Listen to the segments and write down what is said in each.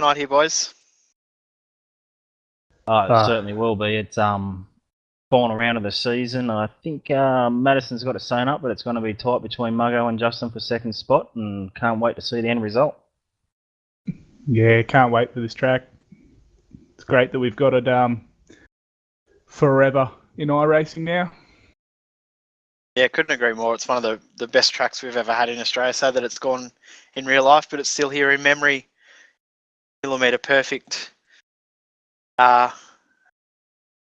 tonight here, boys? Oh, it certainly will be. It's final round of the season. I think Madison's got it sewn up, but it's going to be tight between Muggo and Justin for second spot, and can't wait to see the end result. Yeah, can't wait for this track. It's great that we've got it forever in iRacing now. Yeah, couldn't agree more. It's one of the best tracks we've ever had in Australia. Sad that it's gone in real life, but it's still here in memory. Millimetre perfect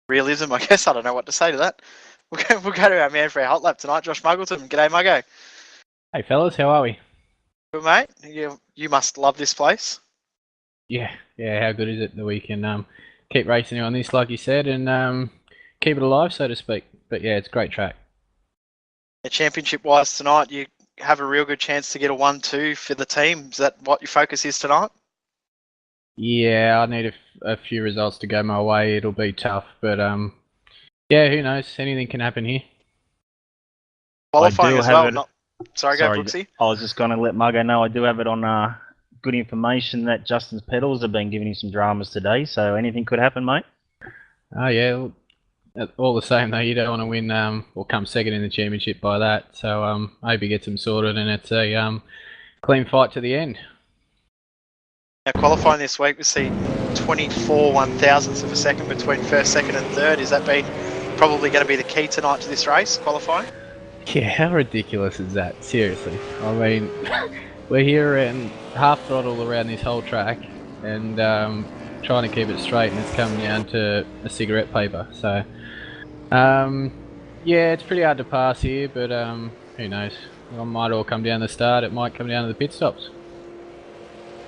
realism, I guess. I don't know what to say to that. We'll go to our man for our hot lap tonight, Josh Muggleton. G'day, Muggo. Hey, fellas, how are we? Good, mate. You must love this place. Yeah. How good is it that we can keep racing on this, like you said, and keep it alive, so to speak. But yeah, it's a great track. Championship-wise tonight, you have a real good chance to get a 1-2 for the team. Is that what your focus is tonight? Yeah, I need a few results to go my way. It'll be tough, but yeah, who knows? Anything can happen here. Qualifying as well. Sorry, go, Brooksy. I was just going to let Muggo know I do have it on good information that Justin's pedals have been giving him some dramas today, so anything could happen, mate. Oh, yeah. All the same, though, you don't want to win or come second in the championship by that. So I hope he gets them sorted, and it's a clean fight to the end. Now, qualifying this week, we see 24 1,000ths of a second between first, second and third. Is that probably going to be the key tonight to this race, qualifying? Yeah, how ridiculous is that? Seriously. I mean, we're here in half throttle around this whole track and trying to keep it straight, and it's coming down to a cigarette paper. So, yeah, it's pretty hard to pass here, but who knows? It might all come down to the start. It might come down to the pit stops.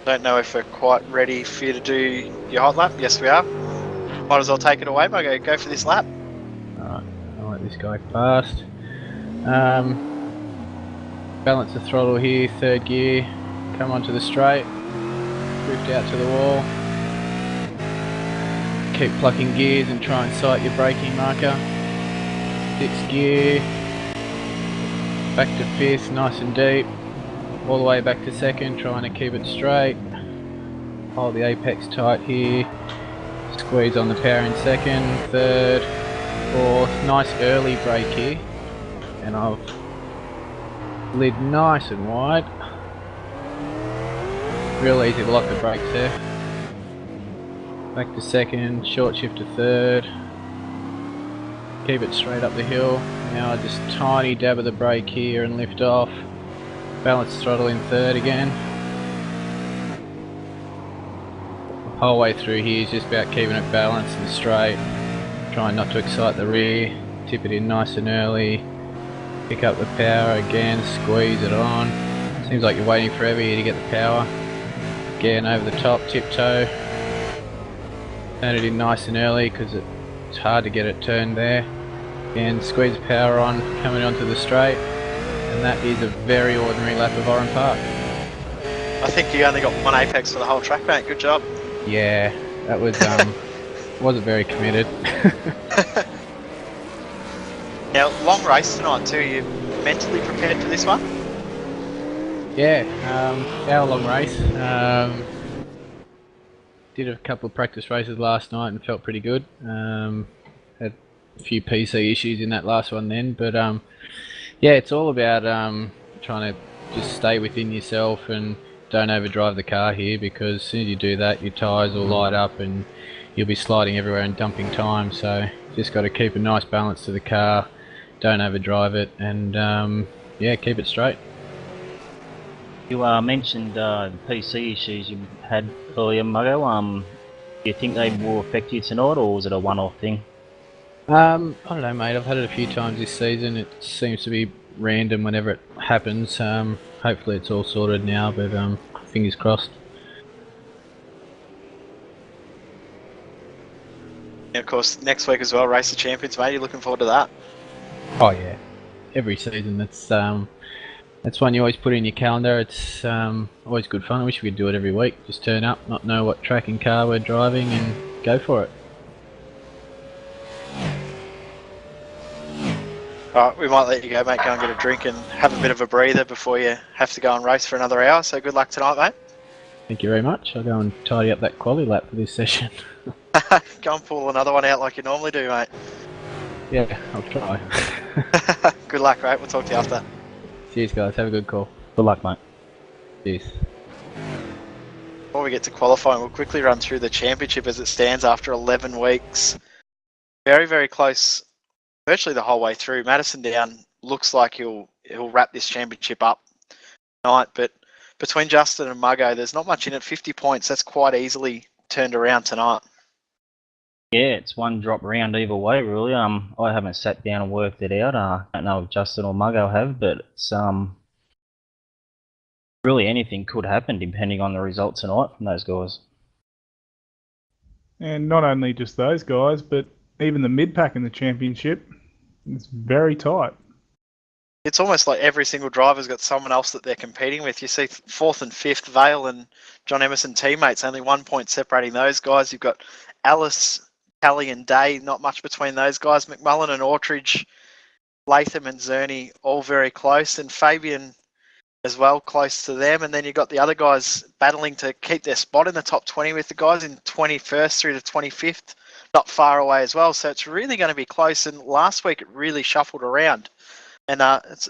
Don't know if we're quite ready for you to do your hot lap. Yes, we are. Might as well take it away, Muggo. Go for this lap. Alright, I'll let this guy fast. Balance the throttle here, third gear. Come onto the straight. Drift out to the wall. Keep plucking gears and try and sight your braking marker. Sixth gear. Back to fifth, nice and deep. All the way back to second, trying to keep it straight. Hold the apex tight here. Squeeze on the power in second, third, fourth. Nice early brake here. And I've slid nice and wide. Real easy to lock the brakes there. Back to second, short shift to third. Keep it straight up the hill. Now I just tiny dab of the brake here and lift off. Balance throttle in third again. The whole way through here is just about keeping it balanced and straight. Trying not to excite the rear. Tip it in nice and early. Pick up the power again, squeeze it on. Seems like you're waiting forever here to get the power. Again over the top, tiptoe. Turn it in nice and early because it's hard to get it turned there. Again, squeeze the power on, coming onto the straight. And that is a very ordinary lap of Oran Park. I think you only got one apex for the whole track, mate. Good job. Yeah, that was wasn't very committed. Now, long race tonight too. Are you mentally prepared for this one? Yeah, our long race. Did a couple of practice races last night and felt pretty good. Had a few PC issues in that last one then, but yeah, it's all about trying to just stay within yourself and don't overdrive the car here, because as soon as you do that, your tyres will light up and you'll be sliding everywhere and dumping time. So just got to keep a nice balance to the car, don't overdrive it, and yeah, keep it straight. You mentioned the PC issues you had earlier, Muggo. Do you think they will affect you tonight, or was it a one-off thing? I don't know, mate. I've had it a few times this season. It seems to be random whenever it happens. Hopefully it's all sorted now, but fingers crossed. And of course, next week as well, Race of Champions, mate. You're looking forward to that? Oh yeah, every season. That's one you always put in your calendar. It's always good fun. I wish we could do it every week. Just turn up, not know what track and car we're driving, and go for it. Alright, we might let you go, mate. Go and get a drink and have a bit of a breather before you have to go and race for another hour. So good luck tonight, mate. Thank you very much. I'll go and tidy up that quali lap for this session. Go and pull another one out like you normally do, mate. Yeah, I'll try. Good luck, mate. We'll talk to you after. Cheers, guys. Have a good call. Good luck, mate. Cheers. Before we get to qualifying, we'll quickly run through the championship as it stands after 11 weeks. Very, very close, virtually the whole way through. Madison down looks like he'll wrap this championship up tonight, but between Justin and Muggo, there's not much in it. 50 points, that's quite easily turned around tonight. Yeah, it's one drop round either way, really. I haven't sat down and worked it out. I don't know if Justin or Muggo have, but it's really anything could happen depending on the result tonight from those guys. And not only just those guys, but even the mid-pack in the championship is very tight. It's almost like every single driver's got someone else that they're competing with. You see fourth and fifth, Vale and John Emerson teammates, only 1 point separating those guys. You've got Alice, Kelly and Day, not much between those guys. McMullen and Ortridge, Latham and Zerny, all very close. And Fabian as well, close to them. And then you've got the other guys battling to keep their spot in the top 20 with the guys in 21st through to 25th, not far away as well. So it's really going to be close. And last week it really shuffled around. And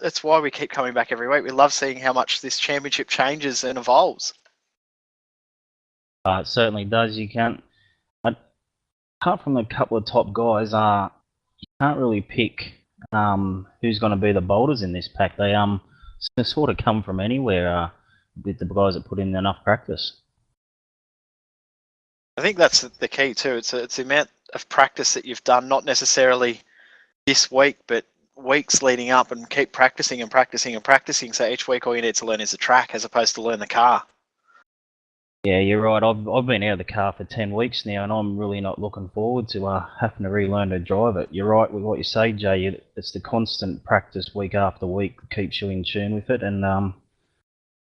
it's why we keep coming back every week. We love seeing how much this championship changes and evolves. It certainly does. You can't, apart from a couple of top guys, you can't really pick who's going to be the boulders in this pack. They sort of come from anywhere with the guys that put in enough practice. I think that's the key too. It's the amount of practice that you've done, not necessarily this week, but weeks leading up, and keep practicing and practicing and practicing. So each week all you need to learn is the track as opposed to learn the car. Yeah, you're right. I've been out of the car for 10 weeks now, and I'm really not looking forward to having to relearn to drive it. You're right with what you say, Jay. It's the constant practice week after week that keeps you in tune with it, and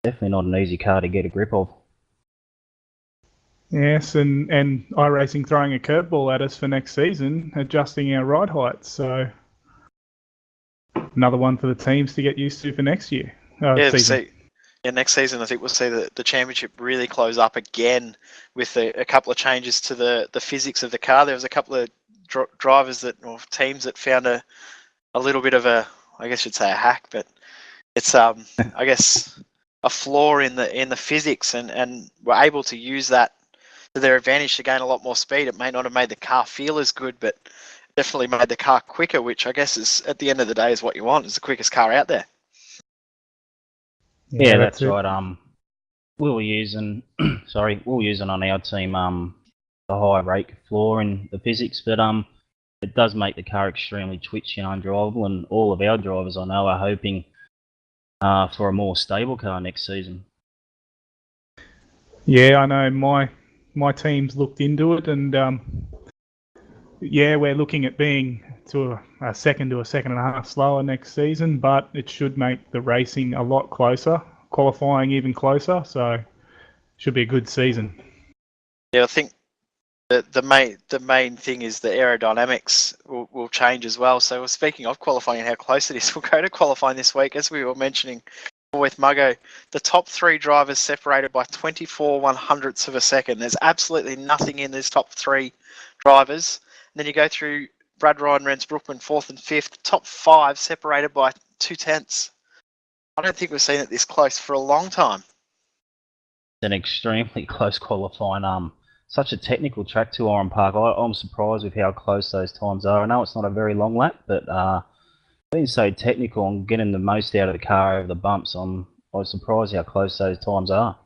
definitely not an easy car to get a grip of. Yes, and iRacing throwing a curveball at us for next season, adjusting our ride heights. So another one for the teams to get used to for next year. Season. Next season I think we'll see the championship really close up again with a couple of changes to the physics of the car. There was a couple of drivers or teams that found a little bit of I guess you'd say a hack, but it's I guess a flaw in the physics, and were able to use that to their advantage to gain a lot more speed. It may not have made the car feel as good, but definitely made the car quicker, which I guess is at the end of the day is what you want, is the quickest car out there. Yeah, that's right. We're using on our team the high rate floor in the physics, but it does make the car extremely twitchy and undrivable, and all of our drivers I know are hoping for a more stable car next season. Yeah, I know my team's looked into it, and we're looking at being to a second to a second and a half slower next season, but it should make the racing a lot closer, qualifying even closer, so should be a good season. Yeah, I think the main thing is the aerodynamics will change as well. So speaking of qualifying and how close it is, we'll go to qualifying this week. As we were mentioning with Muggo, the top three drivers separated by 24 100ths of a second. There's absolutely nothing in these top three drivers. And then you go through Brad Ryan, Rens Brookman, fourth and fifth, top five separated by 2/10. I don't think we've seen it this close for a long time. It's an extremely close qualifying. Such a technical track to Oran Park. I'm surprised with how close those times are. I know it's not a very long lap, but being so technical and getting the most out of the car over the bumps, I was surprised how close those times are.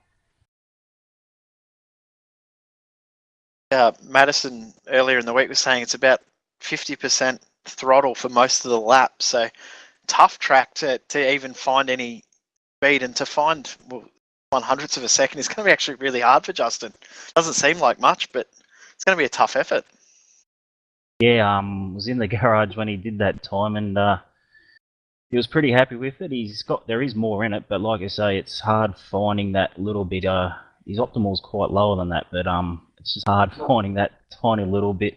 Madison earlier in the week was saying it's about 50% throttle for most of the lap. So tough track to even find any speed, and to find 100ths of a second is going to be actually really hard for Justin. Doesn't seem like much, but it's going to be a tough effort. Yeah, was in the garage when he did that time, and he was pretty happy with it. There is more in it, but like I say, it's hard finding that little bit. His optimal's quite lower than that, but it's just hard finding that tiny little bit.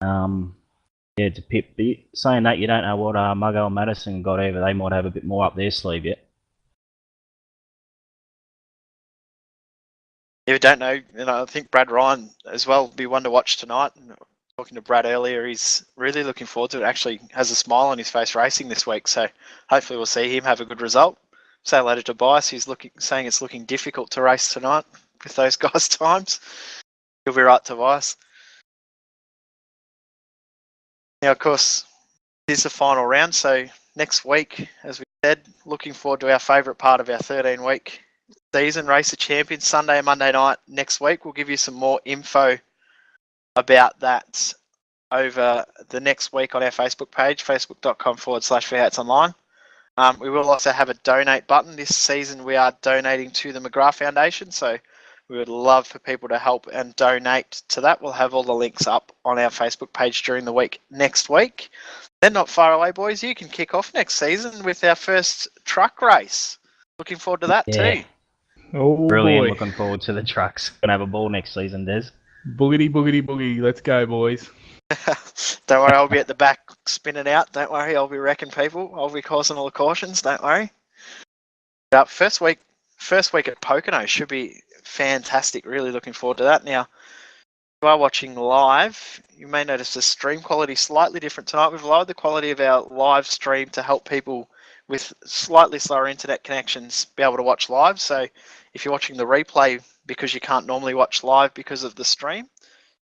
To pip. But saying that, you don't know what Muggo and Madison got either. They might have a bit more up their sleeve yet. you don't know, I think Brad Ryan as well will be one to watch tonight. Talking to Brad earlier, he's really looking forward to it. Actually has a smile on his face racing this week, so hopefully we'll see him have a good result. Say hello to Tobias, he's saying it's looking difficult to race tonight with those guys' times. He'll be right, Tobias. Now, of course, here's the final round, so next week, as we said, looking forward to our favourite part of our 13-week season, Race of Champions, Sunday and Monday night next week. We'll give you some more info about that over the next week on our Facebook page, facebook.com/v8sonline. We will also have a donate button. This season we are donating to the McGrath Foundation, so we would love for people to help and donate to that. We'll have all the links up on our Facebook page during the week next week. Then not far away, boys, you can kick off next season with our first truck race. Looking forward to that too. Oh, Brilliant, boy. looking forward to the trucks. Gonna have a ball next season, Des. Boogity, boogity, boogie. Let's go, boys. Don't worry, I'll be at the back spinning out. Don't worry, I'll be wrecking people. I'll be causing all the cautions. Don't worry. First week at Pocono should be fantastic. Really looking forward to that. Now, if you are watching live, you may notice the stream quality slightly different tonight. We've lowered the quality of our live stream to help people with slightly slower internet connections be able to watch live. So if you're watching the replay because you can't normally watch live because of the stream,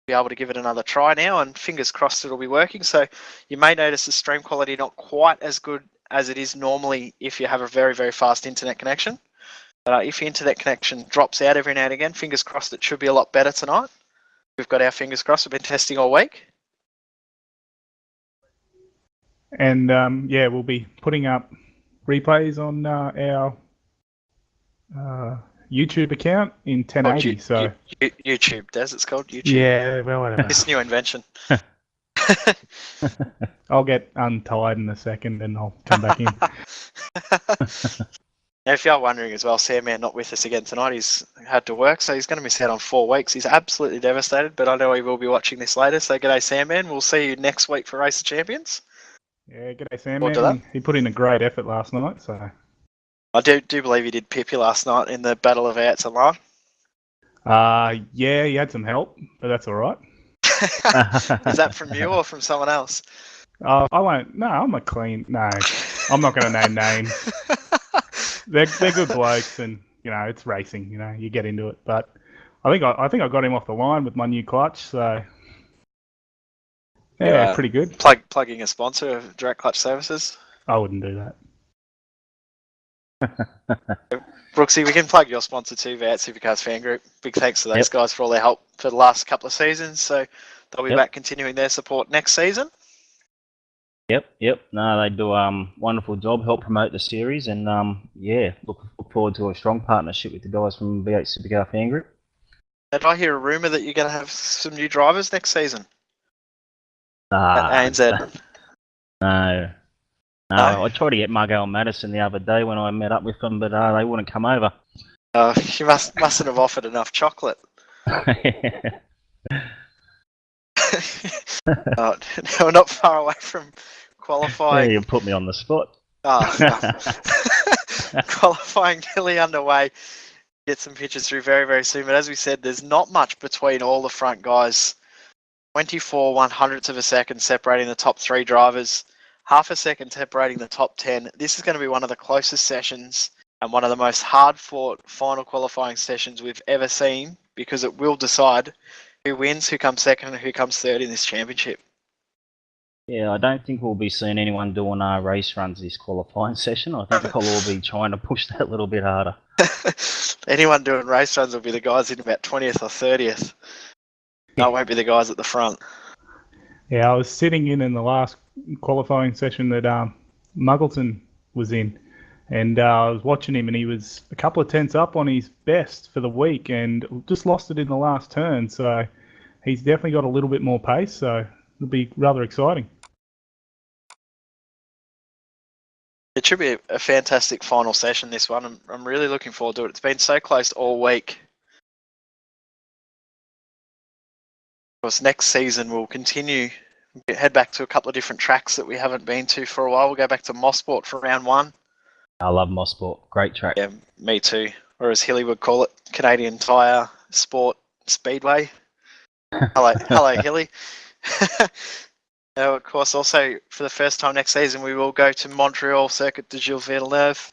be able to give it another try now, and fingers crossed it'll be working. So you may notice the stream quality not quite as good as it is normally if you have a very, very fast internet connection. If your internet connection drops out every now and again, fingers crossed it should be a lot better tonight. We've got our fingers crossed. We've been testing all week. And yeah, we'll be putting up replays on our YouTube account in 1080. YouTube, Des, it's called YouTube. Yeah, well, whatever. It's a new invention. I'll get untied in a second and I'll come back in. Now, if you're wondering as well, Sandman not with us again tonight. He's had to work, so he's going to miss out on 4 weeks. He's absolutely devastated, but I know he will be watching this later. So g'day, Sandman. We'll see you next week for Race of Champions. Yeah, g'day, Sandman. He put in a great effort last night, so. I do believe he did pip you last night in the Battle of v8sonline. Yeah, he had some help, but that's all right. Is that from you or from someone else? I won't. No, I'm a clean. No, I'm not going to name names. They're good blokes, and it's racing. You get into it. But I think I got him off the line with my new clutch. So yeah, pretty good. Plugging a sponsor of Direct Clutch Services. I wouldn't do that. Brooksy, we can plug your sponsor too, V8 Supercars Fan Group. Big thanks to those guys for all their help for the last couple of seasons. So they'll be back continuing their support next season. Yep. No, they do a wonderful job, help promote the series, and look forward to a strong partnership with the guys from V8 Supercar Fan Group. Did I hear a rumour that you're going to have some new drivers next season? At ANZ. No. I tried to get Margot and Madison the other day when I met up with them, but they wouldn't come over. She mustn't have offered enough chocolate. We're not far away from qualifying. Yeah, you put me on the spot. Qualifying nearly underway. Get some pictures through very, very soon. But as we said, there's not much between all the front guys. 24 100ths of a second separating the top 3 drivers. Half a second separating the top 10. This is going to be one of the closest sessions and one of the most hard-fought final qualifying sessions we've ever seen, because it will decide who wins, who comes second, and who comes third in this championship. Yeah, I don't think we'll be seeing anyone doing race runs this qualifying session. I think they'll all be trying to push that a little bit harder. Anyone doing race runs will be the guys in about 20th or 30th. No, it won't be the guys at the front. Yeah, I was sitting in the last qualifying session that Muggleton was in, and I was watching him, and he was a couple of tenths up on his best for the week and just lost it in the last turn. So he's definitely got a little bit more pace, so it'll be rather exciting. It should be a fantastic final session, this one. I'm really looking forward to it. It's been so close all week. Of course, next season we'll continue, head back to a couple of different tracks that we haven't been to for a while. We'll go back to Mossport for round 1. I love Mossport. Great track. Yeah, me too. Or as Hilly would call it, Canadian Tire Sport Speedway. Hello, Hilly. Now, of course, also for the first time next season, we will go to Montreal Circuit de Gilles Villeneuve.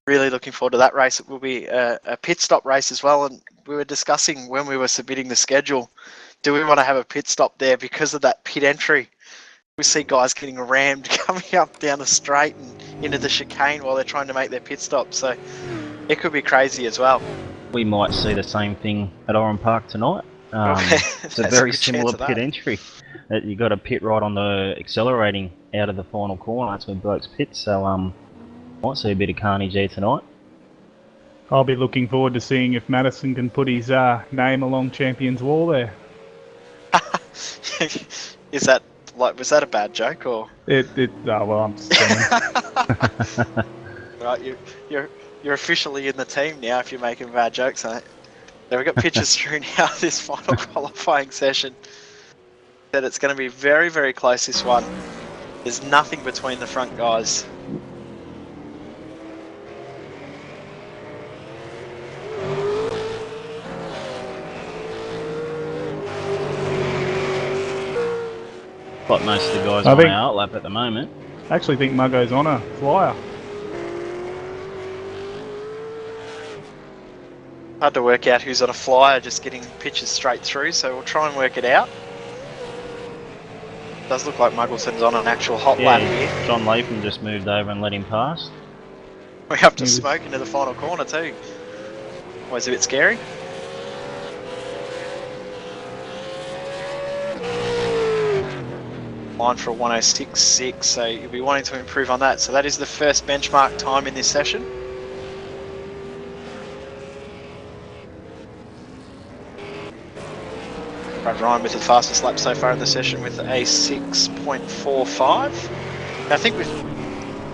Really looking forward to that race. It will be a pit stop race as well. And we were discussing when we were submitting the schedule, do we want to have a pit stop there because of that pit entry? We see guys getting rammed coming up down the straight and into the chicane while they're trying to make their pit stop. So it could be crazy as well. We might see the same thing at Oran Park tonight. It's a very similar pit entry. You got a pit right on the accelerating out of the final corner. That's when blokes pit. So might see a bit of carnage there tonight. I'll be looking forward to seeing if Madison can put his name along Champions Wall there. Is that was that a bad joke or? Well, I'm just saying. Right, you're officially in the team now if you're making bad jokes, mate. Now we've got pictures through now this final qualifying session. That it's going to be very, very close, this one. There's nothing between the front guys. Like most of the guys on our lap at the moment. I actually think Muggo's on a flyer. Hard to work out who's on a flyer, just getting pitches straight through, so we'll try and work it out. Does look like Muggleton's on an actual hot lap here. John Latham just moved over and let him pass. We have to smoke into the final corner too. Always a bit scary. Line for a 106.6, so you'll be wanting to improve on that. So that is the first benchmark time in this session. Brad Ryan with the fastest lap so far in the session with a 6.45. I think we've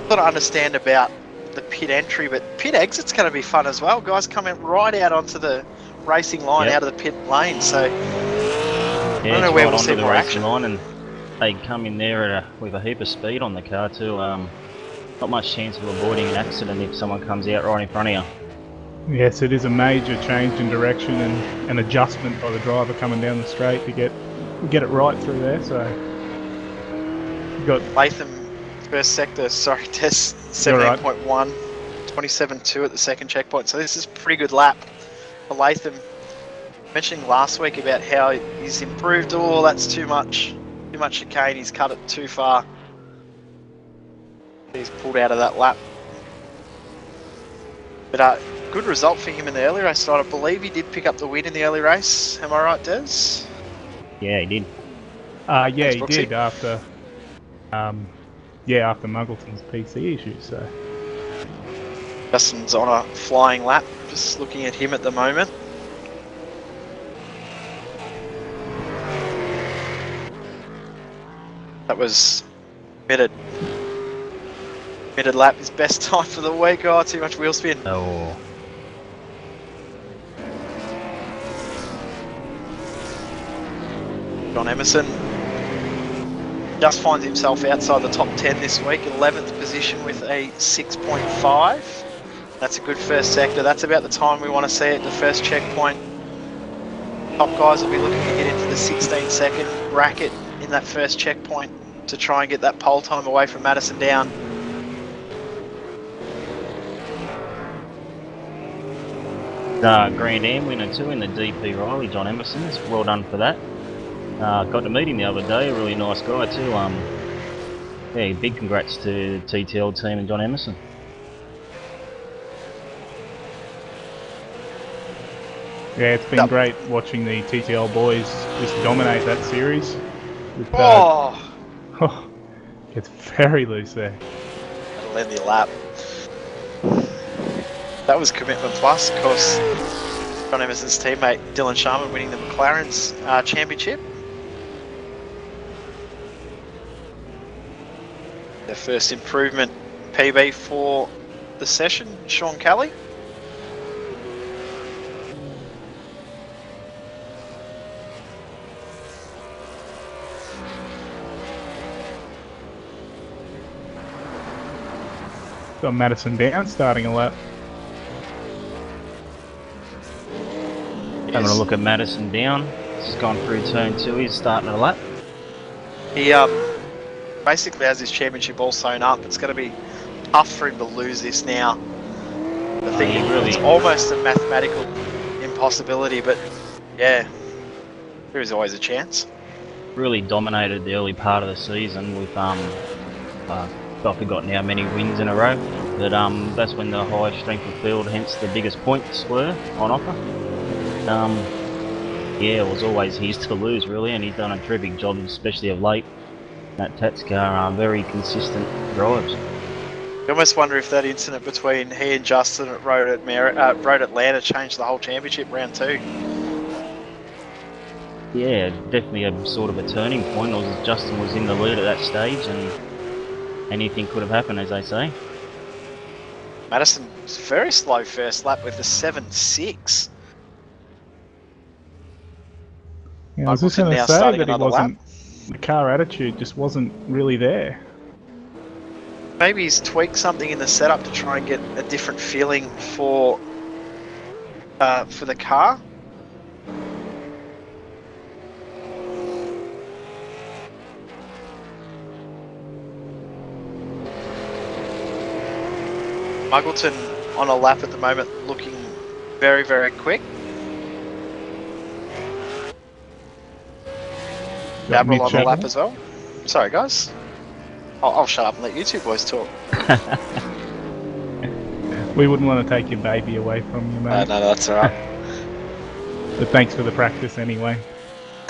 got to understand about the pit entry, but pit exit's going to be fun as well. Guys coming right out onto the racing line out of the pit lane, so I don't know where we'll see more action. Line and they come in there with a heap of speed on the car too. Not much chance of avoiding an accident if someone comes out right in front of you. Yes, it is a major change in direction and an adjustment by the driver coming down the straight to get it right through there. So you've got Latham first sector, test 17.1, 27.2 at the second checkpoint. So this is a pretty good lap for Latham. Mentioning last week about how he's improved. Oh, that's too much chicane. He's cut it too far. He's pulled out of that lap. But good result for him in the early race tonight. I believe he did pick up the win in the early race. Am I right, Des? Yeah, he did. Yeah, he did after Muggleton's PC issues. So Justin's on a flying lap. Just looking at him at the moment. That was mid lap, his best time for the week. Oh, too much wheel spin. Oh. John Emerson just finds himself outside the top 10 this week, 11th position with a 6.5. That's a good first sector. That's about the time we want to see it, the first checkpoint. Top guys will be looking to get into the 16-second bracket in that first checkpoint to try and get that pole time away from Madison down. Grand Am winner too in the DP Riley, John Emerson. Well done for that. Got to meet him the other day, a really nice guy too. Yeah, big congrats to the TTL team and John Emerson. Yeah, it's been great watching the TTL boys just dominate that series. With, it's very loose there. That'll end the lap. That was commitment plus, of course. John Emerson's teammate Dylan Sharman winning the McLaren's championship. Their first improvement PB for the session, Sean Kelly. Got Madison down, starting a lap. Having a look at Madison down. He's gone through turn 2. He's starting a lap. He basically has his championship all sewn up. It's going to be tough for him to lose this now. I think it's almost a mathematical impossibility, but yeah, there is always a chance. Really dominated the early part of the season with I've forgotten how many wins in a row, but that's when the highest strength of field, hence the biggest points were on offer. Yeah, it was always his to lose really, and he's done a terrific job, especially of late. That Tatskar very consistent drives. You almost wonder if that incident between he and Justin at Road Atlanta changed the whole championship round 2. Yeah, definitely a sort of a turning point. Justin was in the lead at that stage, and anything could have happened, as they say. Madison was very slow first lap with the 7.6. Yeah, I was just going to say that he wasn't. The car attitude just wasn't really there. Maybe he's tweaked something in the setup to try and get a different feeling for the car. Muggleton on a lap at the moment, looking very, very quick. Gabriel on the lap as well. Sorry, guys. I'll shut up and let you two boys talk. We wouldn't want to take your baby away from you, mate. No, that's alright. But thanks for the practice anyway.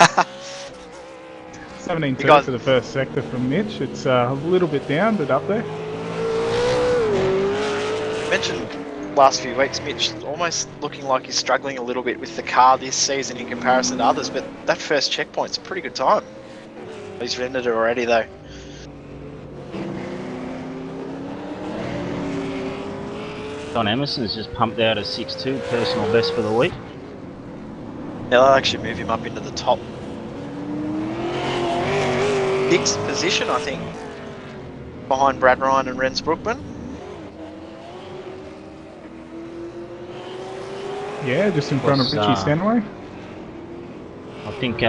17.2 for the first sector from Mitch. It's a little bit down, but up there. You mentioned last few weeks, Mitch almost looking like he's struggling a little bit with the car this season in comparison to others, but that first checkpoint's a pretty good time. He's rendered it already though. John Emerson's just pumped out a 6.2 personal best for the week. Yeah, they'll actually move him up into the top 6th position, I think, behind Brad Ryan and Renz Brookman. Yeah, just in front of Richie Stanaway. I think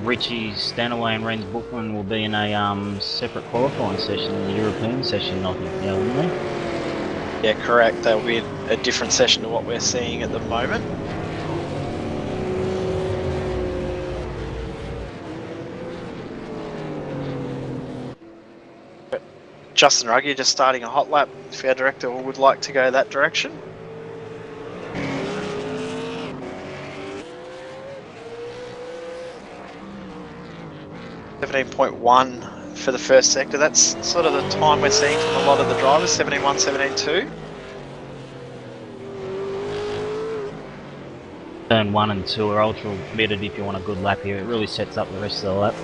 Richie Stanaway and Renz Brookman will be in a separate qualifying session, the European session, I think, now, won't they? Yeah, correct. They'll be a different session to what we're seeing at the moment. But Justin Ruggie just starting a hot lap, if our director would like to go that direction. .1 for the first sector. That's sort of the time we're seeing from a lot of the drivers, 17.1, 17.2. Turn 1 and 2 are ultra committed if you want a good lap here. It really sets up the rest of the lap.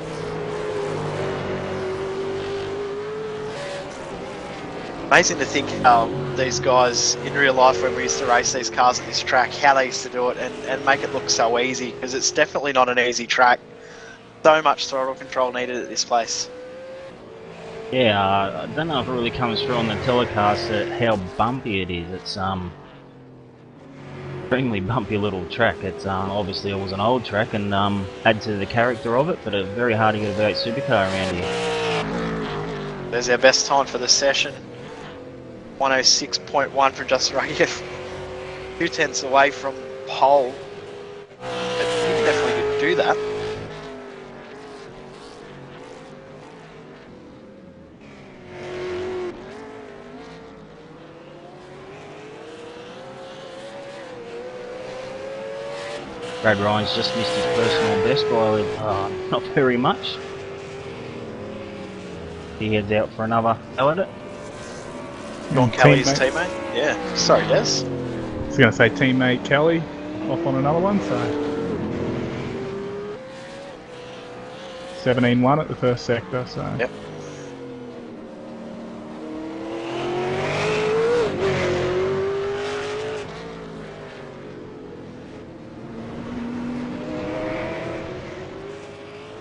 Amazing to think how these guys in real life, when we used to race these cars at this track, how they used to do it and make it look so easy, because it's definitely not an easy track. So much throttle control needed at this place. Yeah, I don't know if it really comes through on the telecast how bumpy it is. It's extremely bumpy little track. It's obviously it was an old track and add to the character of it, but it's very hard to get a V8 supercar around here. There's our best time for the session. 106.1 for Justin Ruggie. 2/10 away from pole. But you can definitely do that. Brad Ryan's just missed his personal best by not very much. He heads out for another go at it. John Kelly's teammate. Yeah, sorry, Des. I was going to say teammate Kelly off on another one, so 17.1 at the first sector, so yep.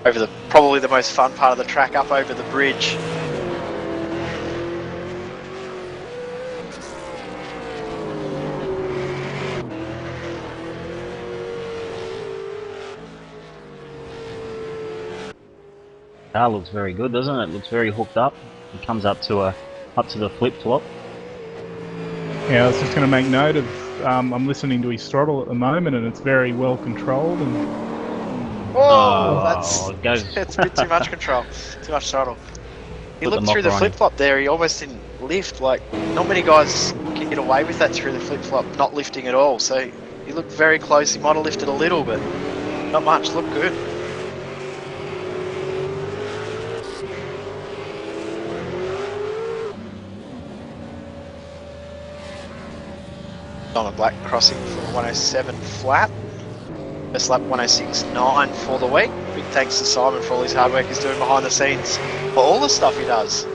Over probably the most fun part of the track, up over the bridge. Car looks very good, doesn't it? It looks very hooked up. It comes up to the flip flop. Yeah, I was just going to make note of. I'm listening to his throttle at the moment, and it's very well controlled. And Oh, it goes. it's a bit too much control, too much throttle. He Put the looked through the mocker on him. flip-flop there, he almost didn't lift. Like, not many guys can get away with that through the flip-flop, not lifting at all. So he looked very close. He might have lifted a little, but not much. Looked good. Donna Black crossing for 107 flat. Best lap 106.9 for the week. Big thanks to Simon for all his hard work he's doing behind the scenes for all the stuff he does.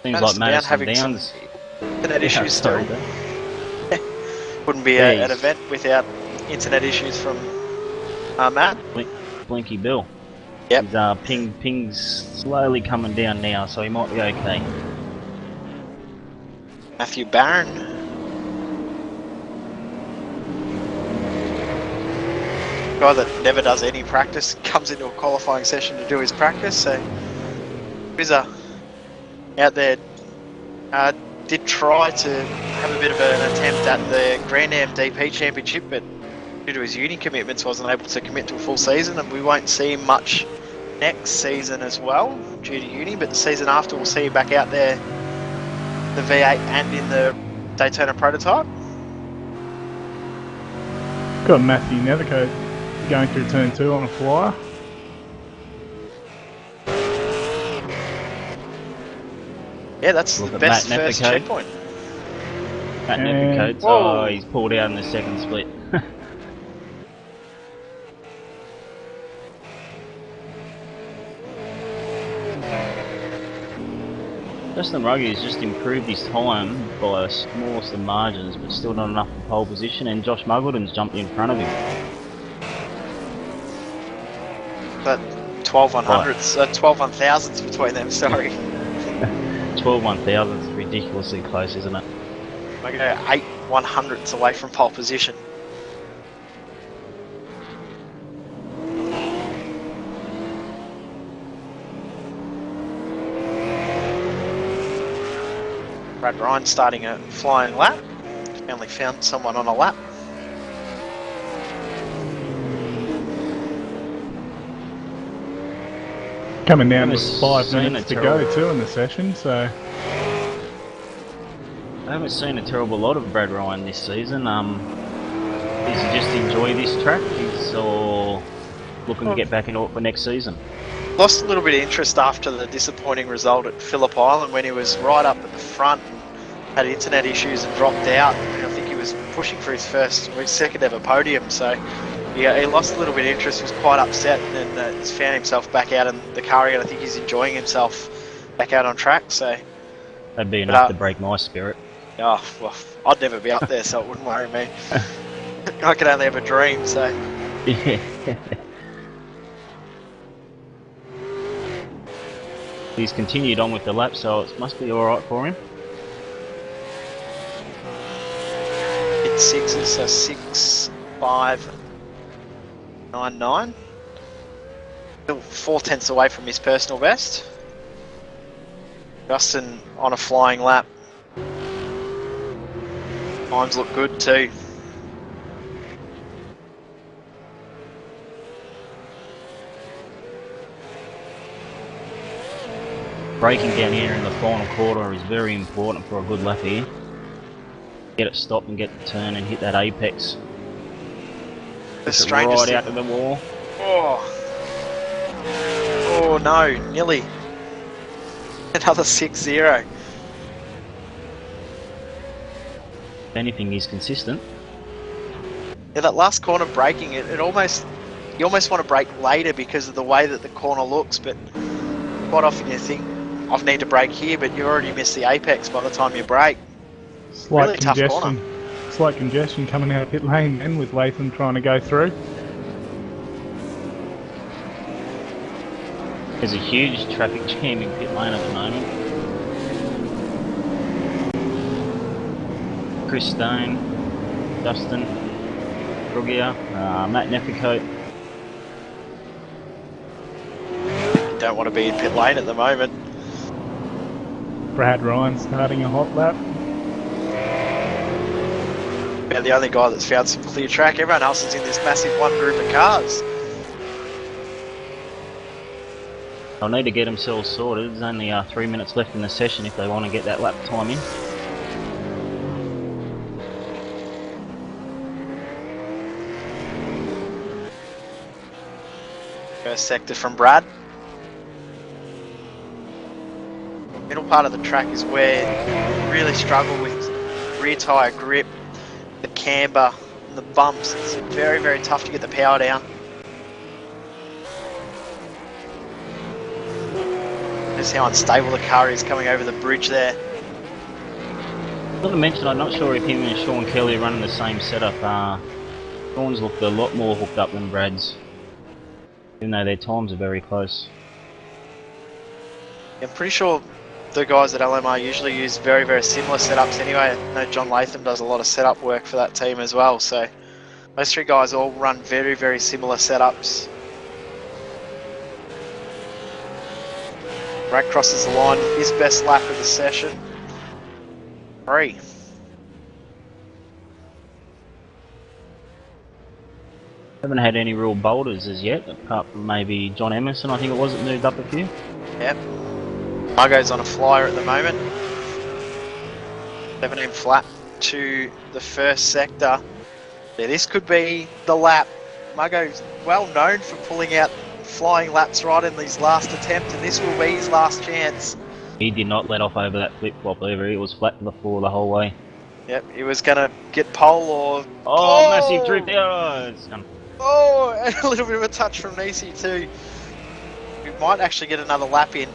Seems like Madison having Downs. some internet issues sorry, still. Dan. Wouldn't be Yeah, an event without internet issues from Matt. Blinky Bill. Yep. His ping's slowly coming down now, so he might be okay. Matthew Barron. Guy that never does any practice, comes into a qualifying session to do his practice, so he's out there. Did try to have a bit of an attempt at the Grand Am DP Championship, but due to his uni commitments wasn't able to commit to a full season, and we won't see him much next season as well due to uni, but the season after we'll see him back out there, the V8 and in the Daytona prototype. got Matthew Nethercote going through turn 2 on a flyer. Yeah, that's Look the at best Matt first Nethercote. checkpoint. Matt And- Nethercote, Whoa. oh, he's pulled out in the second split. Justin Ruggies just improved his time by the smallest of margins, but still not enough for pole position, and Josh Muggleton's jumped in front of him. But 12 100s, 12 1000s between them, sorry. 12 1,000 is ridiculously close, isn't it? I go 8 100s away from pole position. Brad Ryan starting a flying lap. Finally found someone on a lap. Coming down Haven't with 5 seen minutes a to terrible- go too in the session, so I haven't seen a terrible lot of Brad Ryan this season. Does he just enjoy this track? He's or looking to get back into it for next season? Lost a little bit of interest after the disappointing result at Phillip Island when he was right up at the front and had internet issues and dropped out. And I think he was pushing for his second ever podium, so yeah, he lost a little bit of interest, was quite upset, and then has found himself back out in the car again. I think he's enjoying himself back out on track, so That'd be enough to break my spirit. oh, well, I'd never be up there, so it wouldn't worry me. I could only have a dream, so Yeah. He's continued on with the lap, so it must be alright for him. hit sixes, so 6 5 9 9. Still 4/10 away from his personal best. Justin on a flying lap. Times look good too. Braking down here in the final quarter is very important for a good lap here. Get it stopped and get the turn and hit that apex. The Push it strangest right out to thing. the wall. Oh no, nearly. Another 6-0. If anything, he's consistent. Yeah, that last corner braking, you almost want to brake later because of the way that the corner looks, but quite often you think, I need to brake here, but you already missed the apex by the time you brake. slight Really tough congestion. corner. Slight congestion coming out of pit lane then with Latham trying to go through. There's a huge traffic jam in pit lane at the moment. Chris Stone, Dustin, Brugia, Matt Neficote. You don't want to be in pit lane at the moment. Brad Ryan starting a hot lap. About the only guy that's found some clear track. Everyone else is in this massive one group of cars. They'll need to get themselves sorted. There's only 3 minutes left in the session if they want to get that lap time in. First sector from Brad. Middle part of the track is where you really struggle with rear tyre grip, the camber, and the bumps. It's very, very tough to get the power down. Notice how unstable the car is coming over the bridge there. Not to mention, I'm not sure if him and Sean Kelly are running the same setup. Sean's looked a lot more hooked up than Brad's, even though their times are very close. I'm pretty sure the guys at LMR usually use very, very similar setups anyway. I know John Latham does a lot of setup work for that team as well, so those three guys all run very, very similar setups. Brad crosses the line, his best lap of the session. 3. Haven't had any real boulders as yet, apart from maybe John Emerson, I think it was, that moved up a few. Yep. Margot's on a flyer at the moment. 17 flat to the first sector. Yeah, this could be the lap. Margot's well known for pulling out flying laps right in his last attempt, and this will be his last chance. He did not let off over that flip-flop either. It was flat to the floor the whole way. Yep, he was going to get pole or... Oh, massive drift. Oh, it's gone. Oh, and a little bit of a touch from Nisi too. We might actually get another lap in.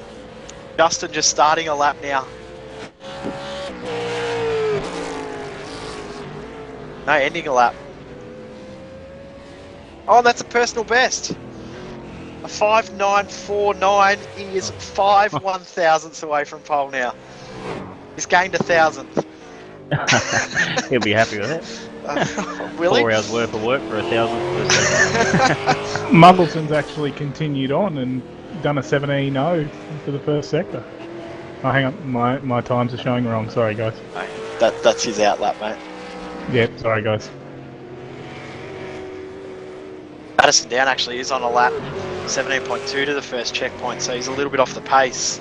Justin just starting a lap now. No, ending a lap. Oh, that's a personal best. A 5.949. He is 5 1,000ths away from pole now. He's gained 1,000th. He'll be happy with it. Will he? 4 hours worth of work for 1,000th. Muggleton's actually continued on and done a 17.0 for the first sector. Oh, hang on, my times are showing wrong. Sorry, guys. No, that's his outlap, mate. Yep, sorry, guys. Madison Down actually is on a lap. 17.2 to the first checkpoint, so he's a little bit off the pace.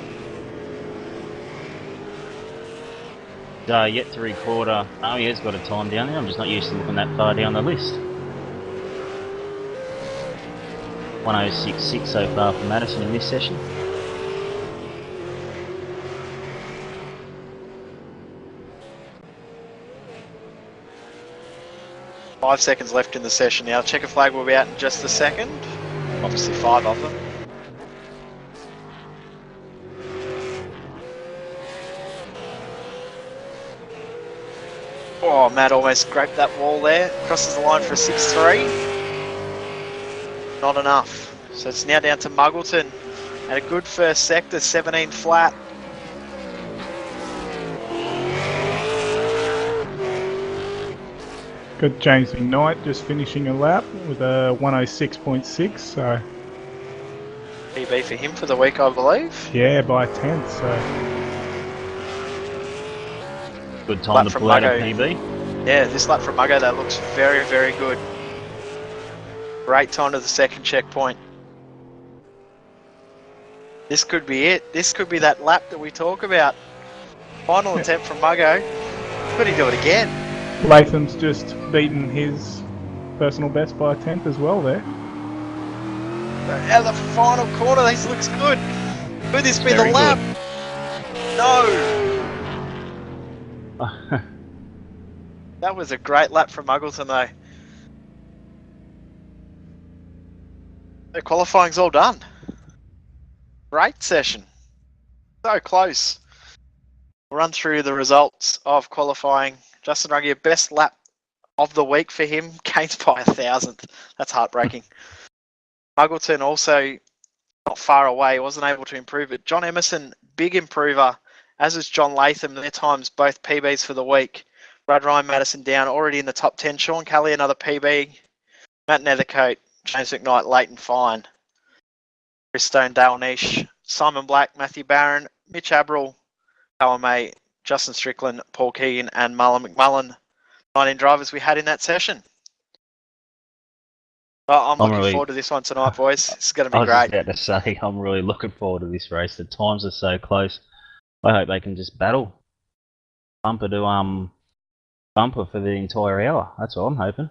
Yet to record. Oh, he has got a time down there. I'm just not used to looking that far down the list. 1:06.6 so far for Madison in this session. Five seconds left in the session now. Checker flag will be out in just a second. Obviously 5 of them. Oh, Matt almost scraped that wall there. Crosses the line for a 6.3. Not enough. So it's now down to Muggleton. Had a good first sector, 17 flat. Got James McKnight just finishing a lap with a 1:06.6, so PB for him for the week, I believe. yeah, by 10th, so Good time Lap to from pull out a Muggo. PB. Yeah, this lap from Muggo, that looks very, very good. Great time to the second checkpoint. This could be it. This could be that lap that we talk about. Final attempt from Muggo. Could he do it again? Latham's just beaten his personal best by 10th as well there. Out of the final corner, this looks good. Could this be the Very lap? No! That was a great lap from Muggleton though. The qualifying's all done. Great session. So close. We'll run through the results of qualifying. Justin Ruggier, best lap of the week for him, gained by 1,000th. That's heartbreaking. Muggleton also not far away, wasn't able to improve it. John Emerson, big improver, as is John Latham. Their times both PBs for the week. Brad Ryan, Madison Down, already in the top 10. Sean Kelly, another PB. Matt Nethercote, James McKnight, Leighton Fine, Chris Stone, Dale Niche, Simon Black, Matthew Barron, Mitch Abril, Cohen May, Justin Strickland, Paul Keegan, and Marlon McMullen. 19 drivers we had in that session. I'm looking forward to this one tonight, boys. It's going to I be was just great. about to say, I'm really looking forward to this race. The times are so close. I hope they can just battle bumper to bumper for the entire hour. That's what I'm hoping.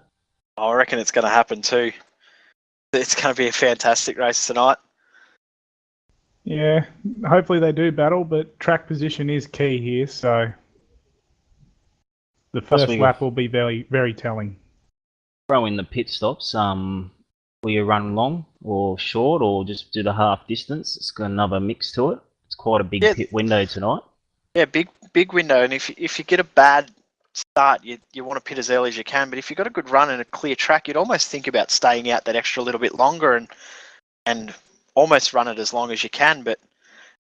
I reckon it's going to happen too. It's going to be a fantastic race tonight. Yeah, hopefully they do battle, but track position is key here, so the first lap will be very, very telling. Throw in the pit stops. Will you run long or short, or just do the half distance? It's got another mix to it. It's quite a big pit window tonight. Yeah, big window, and if you get a bad start, you want to pit as early as you can. But if you've got a good run and a clear track, you'd almost think about staying out that extra little bit longer and almost run it as long as you can. But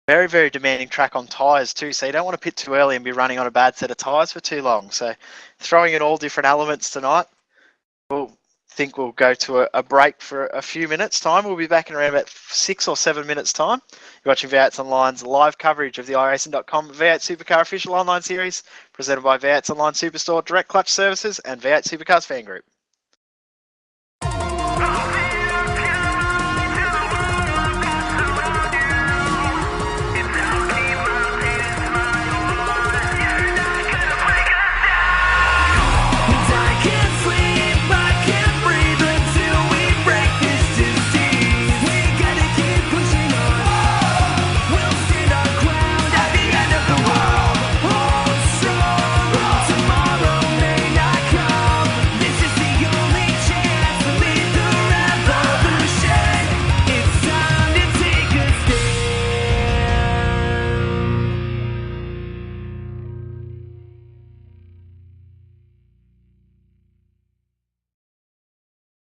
very, very demanding track on tyres too, so you don't want to pit too early and be running on a bad set of tyres for too long. So throwing in all different elements tonight, we'll go to a break for a few minutes time. We'll be back in around about 6 or 7 minutes time. You're watching V8's Online's live coverage of the iRacing.com V8 Supercar official online series presented by V8's Online Superstore, Direct Clutch Services and V8 Supercars Fan Group.